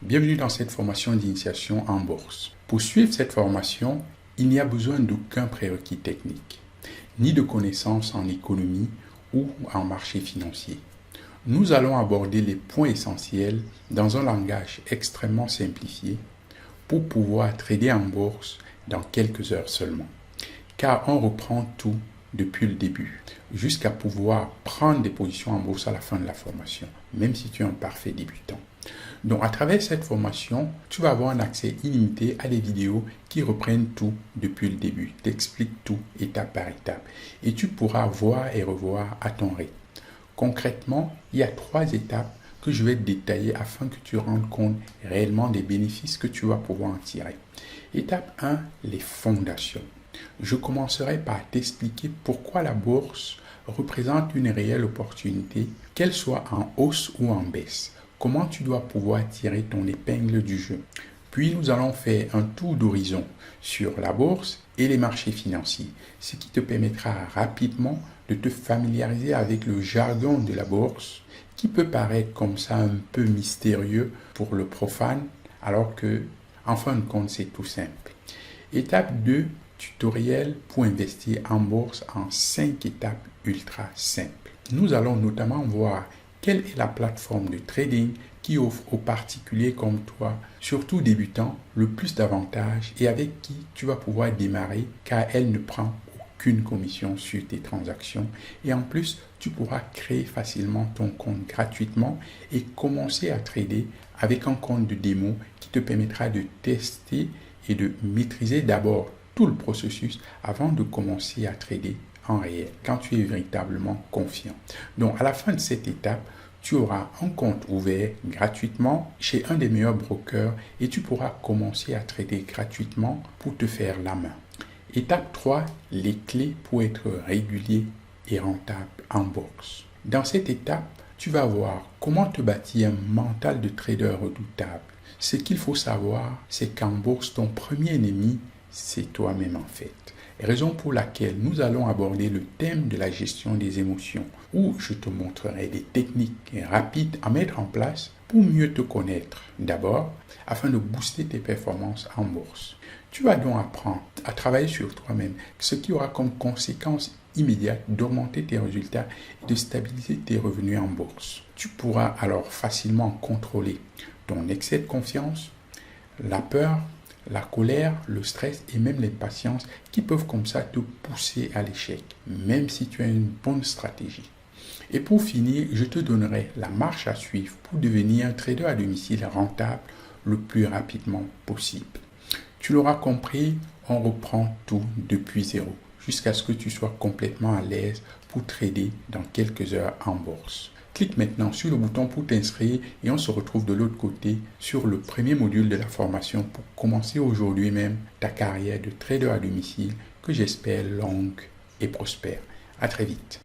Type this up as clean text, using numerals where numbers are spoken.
Bienvenue dans cette formation d'initiation en bourse. Pour suivre cette formation, il n'y a besoin d'aucun prérequis technique, ni de connaissances en économie ou en marché financier. Nous allons aborder les points essentiels dans un langage extrêmement simplifié pour pouvoir trader en bourse dans quelques heures seulement. Car on reprend tout depuis le début jusqu'à pouvoir prendre des positions en bourse à la fin de la formation, même si tu es un parfait débutant. Donc à travers cette formation, tu vas avoir un accès illimité à des vidéos qui reprennent tout depuis le début, t'expliquent tout étape par étape et tu pourras voir et revoir à ton rythme. Concrètement, il y a 3 étapes que je vais te détailler afin que tu rendes compte réellement des bénéfices que tu vas pouvoir en tirer. Étape 1, les fondations. Je commencerai par t'expliquer pourquoi la bourse représente une réelle opportunité, qu'elle soit en hausse ou en baisse. Comment tu dois pouvoir tirer ton épingle du jeu. Puis nous allons faire un tour d'horizon sur la bourse et les marchés financiers, ce qui te permettra rapidement de te familiariser avec le jargon de la bourse qui peut paraître comme ça un peu mystérieux pour le profane, alors que en fin de compte c'est tout simple. Étape 2, tutoriel pour investir en bourse en 5 étapes ultra simples. Nous allons notamment voir quelle est la plateforme de trading qui offre aux particuliers comme toi, surtout débutants, le plus d'avantages et avec qui tu vas pouvoir démarrer car elle ne prend aucune commission sur tes transactions. Et en plus, tu pourras créer facilement ton compte gratuitement et commencer à trader avec un compte de démo qui te permettra de tester et de maîtriser d'abord tout le processus avant de commencer à trader en réel, quand tu es véritablement confiant. Donc, à la fin de cette étape, tu auras un compte ouvert gratuitement chez un des meilleurs brokers et tu pourras commencer à trader gratuitement pour te faire la main. Étape 3, les clés pour être régulier et rentable en bourse. Dans cette étape, tu vas voir comment te bâtir un mental de trader redoutable. Ce qu'il faut savoir, c'est qu'en bourse, ton premier ennemi, c'est toi-même en fait. Raison pour laquelle nous allons aborder le thème de la gestion des émotions, où je te montrerai des techniques rapides à mettre en place pour mieux te connaître d'abord, afin de booster tes performances en bourse. Tu vas donc apprendre à travailler sur toi-même, ce qui aura comme conséquence immédiate d'augmenter tes résultats et de stabiliser tes revenus en bourse. Tu pourras alors facilement contrôler ton excès de confiance, la peur, la colère, le stress et même l'impatience qui peuvent comme ça te pousser à l'échec, même si tu as une bonne stratégie. Et pour finir, je te donnerai la marche à suivre pour devenir un trader à domicile rentable le plus rapidement possible. Tu l'auras compris, on reprend tout depuis zéro jusqu'à ce que tu sois complètement à l'aise pour trader dans quelques heures en bourse. Clique maintenant sur le bouton pour t'inscrire et on se retrouve de l'autre côté sur le premier module de la formation pour commencer aujourd'hui même ta carrière de trader à domicile que j'espère longue et prospère. À très vite.